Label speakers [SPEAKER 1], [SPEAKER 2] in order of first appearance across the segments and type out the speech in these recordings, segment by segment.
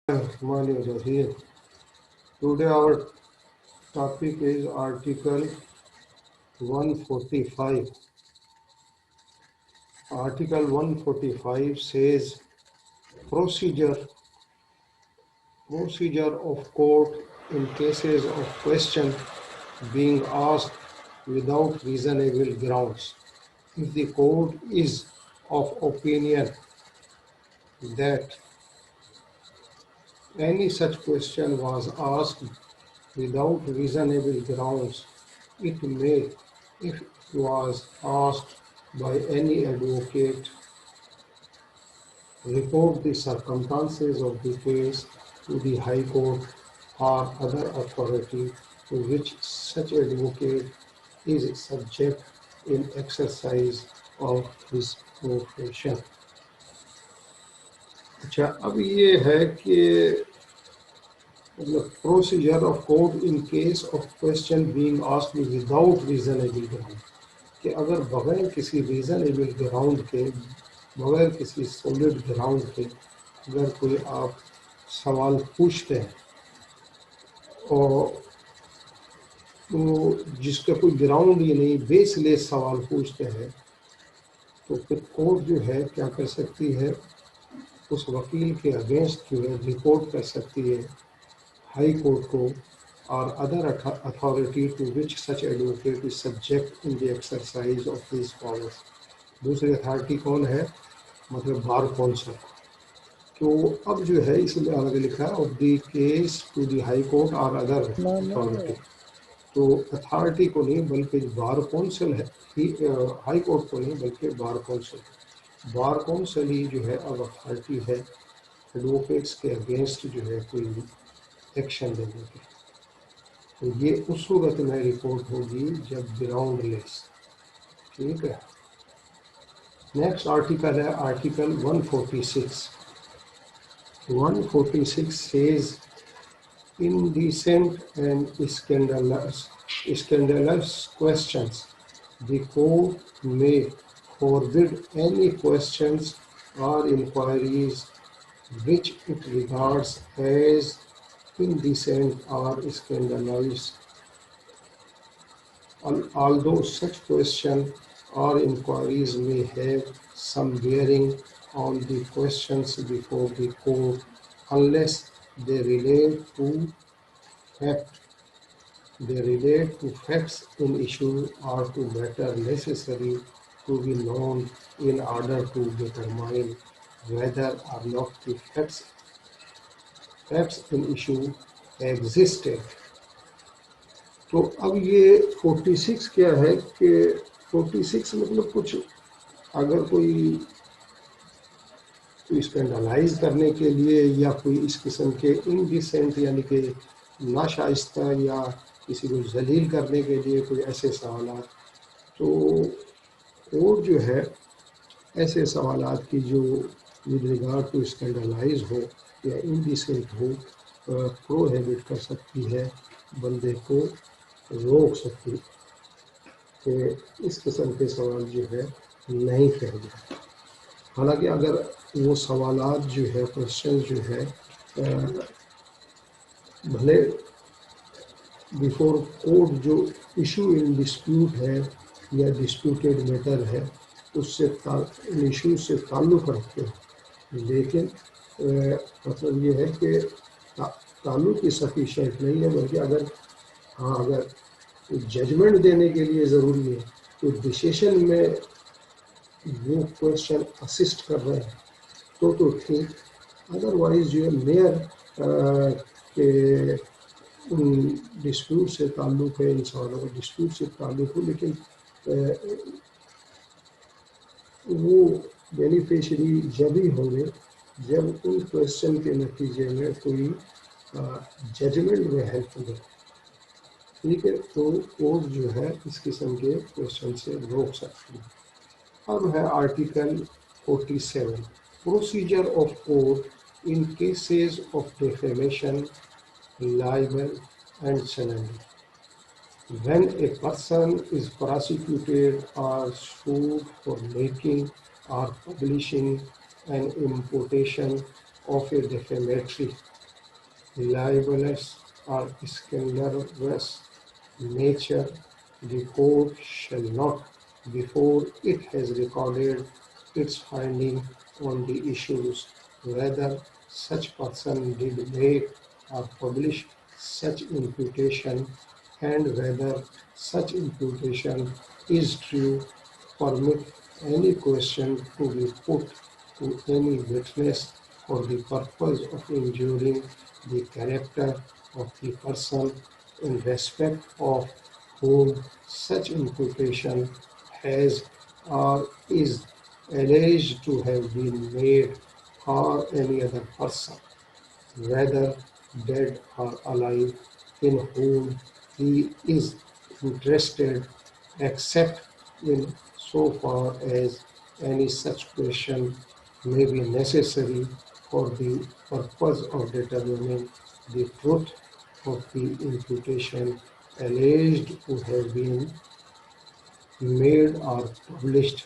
[SPEAKER 1] Rahim. Today our topic is Article 145. Article 145 says procedure of court in cases of question being asked without reasonable grounds. If the court is of opinion that any such question was asked without reasonable grounds, it may, if it was asked by any advocate, report the circumstances of the case to the High Court or other authority to which such advocate is subject in exercise of his profession. اچھا اب یہ ہے کہ procedure of court in case of question being asked without reasonable ground کہ اگر بغیر کسی reasonable ground کے بغیر کسی سولڈ گراؤنڈ کے اگر کوئی آپ سوال پوچھتے ہیں اور جس کا کوئی گراؤنڈ ہی نہیں بیس لیس سوال پوچھتے ہیں تو پھر کورٹ جو ہے کیا کر سکتی ہے اس وکیل کے اگینسٹ جو ہے رپورٹ کر سکتی ہے ہائی کورٹ کو or other authority to which such advocate is subject in the exercise of these powers. دوسری اتھارٹی کون ہے؟ مطلب بار کونسل. تو اب جو ہے اس میں آگے لکھا ہے of the case to the High Court or other authority. تو اتھارٹی کو نہیں بلکہ بار کونسل ہے، ہائی کورٹ کو نہیں بلکہ بار کونسل. بار کونسل ہی جو ہے اب اتھارٹی ہے ایڈوکیٹس کے اگینسٹ جو ہے کوئی ایکشن لینے کے. تو یہ اس صورت میں رپورٹ ہوگی جب گراؤنڈ لیس. ٹھیک ہے. نیکسٹ آرٹیکل ہے article 146. 146 says indecent and scandalous questions. The court may forbid any questions or inquiries which it regards as indecent or scandalous, although such questions or inquiries may have some bearing on the questions before the court unless they relate to facts in issue or to matter necessary to be known in order to determine whether or not the facts in issue existed. تو اب یہ 46 کیا ہے کہ 46 مطلب کچھ اگر کوئی اسکینڈلائز کرنے کے لیے یا کوئی اس قسم کے انڈیسنٹ یعنی کہ ناشائستہ یا کسی کو ذلیل کرنے کے لیے کوئی ایسے سوالات، تو کورٹ جو ہے ایسے سوالات کی جو ود ریگارڈ ٹو اسکینڈلائز ہو یا انڈیسنٹ ہو پروہیبٹ کر سکتی ہے، بندے کو روک سکتی کہ اس قسم کے سوال جو ہے نہیں کہہ جائے. حالانکہ اگر وہ سوالات جو ہے کوشچن جو ہے بھلے بیفور کورٹ جو ایشو ان ڈسپیوٹ ہے یا ڈسپیوٹیڈ میٹر ہے اس سے ایشو سے تعلق رکھتے ہیں، لیکن مطلب یہ ہے کہ تعلق ہی سفیشینٹ نہیں ہے، بلکہ اگر ججمنٹ دینے کے لیے ضروری ہے تو ڈسیشن میں وہ کوشچن اسسٹ کر رہے ہیں تو ٹھیک. ادروائز جو ہے میئر کہ ڈسپیوٹ سے تعلق ہے، ان سوالوں کا ڈسپیوٹ سے تعلق ہو، لیکن وہ بینیفیشری جب ہی ہوں گے جب ان کوشچن کے نتیجے میں کوئی ججمنٹ میں ہیلپ ہو. ٹھیک ہے. تو کورٹ جو ہے اس قسم کے کوشچن سے روک سکتی ہے. اب ہے article 47 procedure of court in cases of defamation libel and slander. When a person is prosecuted or sued for making or publishing an imputation of a defamatory libelous or scandalous nature, the court shall not, before it has recorded its finding on the issues, whether such person did make or publish such imputation, and whether such imputation is true, permit any question to be put to any witness for the purpose of injuring the character of the person in respect of whom such imputation has or is alleged to have been made, or any other person, whether dead or alive, in whom he is interested, except in so far as any such question may be necessary for the purpose of determining the truth of the imputation alleged to have been made or published.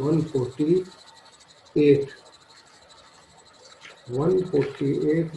[SPEAKER 1] 148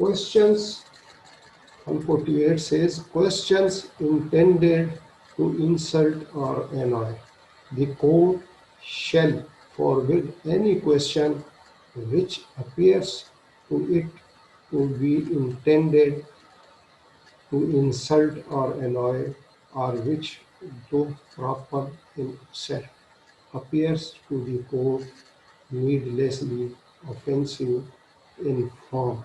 [SPEAKER 1] questions, 148 says questions intended to insult or annoy. The court shall forbid any question which appears to it to be intended to insult or annoy, or which, though proper in itself, appears to the court needlessly offensive in form.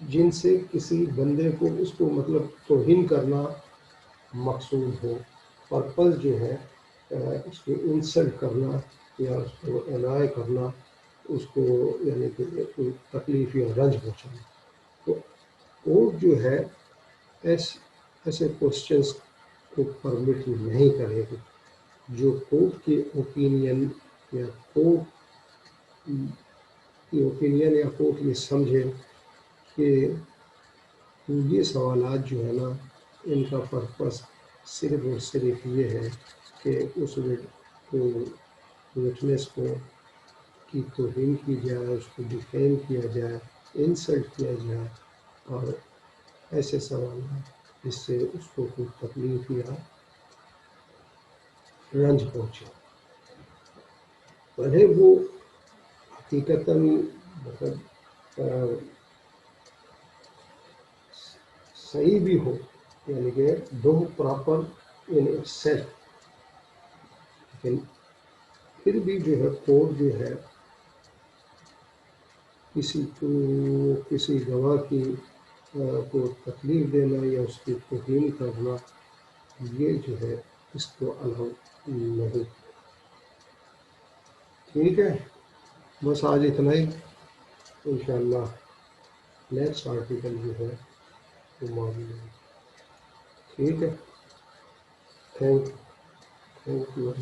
[SPEAKER 1] جن سے کسی بندے کو اس کو مطلب توہین کرنا مقصود ہو، purpose جو ہے اس کو انسلٹ کرنا یا اس کو الائے کرنا، اس کو یعنی کہ کوئی تکلیف یا رنج پہنچانا. تو کورٹ جو ہے ایسے کوشچنس کو پرمٹ نہیں کرے گی. جو کورٹ کی اوپینین یا کورٹ یہ سمجھے کہ یہ سوالات جو ہے نا، ان کا پرپس صرف اور صرف یہ ہے کہ اس وٹنس کو کی توہین کی جائے، اس کو ڈیفیم کیا جائے، انسلٹ کیا جائے، اور ایسے سوالات جس سے اس کو کوئی تکلیف یا رنج پہنچے. بھلے وہ حقیقتاً مطلب صحیح بھی ہو، یعنی کہ دو پراپر ان اٹ سیلف، لیکن پھر بھی جو ہے کورٹ جو ہے کسی گواہ کی کو تکلیف دینا یا اس کی توہین کرنا، یہ جو ہے اس کو الاؤ نہیں. ٹھیک ہے، بس آج اتنا ہی. انشاءاللہ نیکسٹ آرٹیکل جو ہے وہ معلوم ہے. ٹھیک ہے، تھینک یو.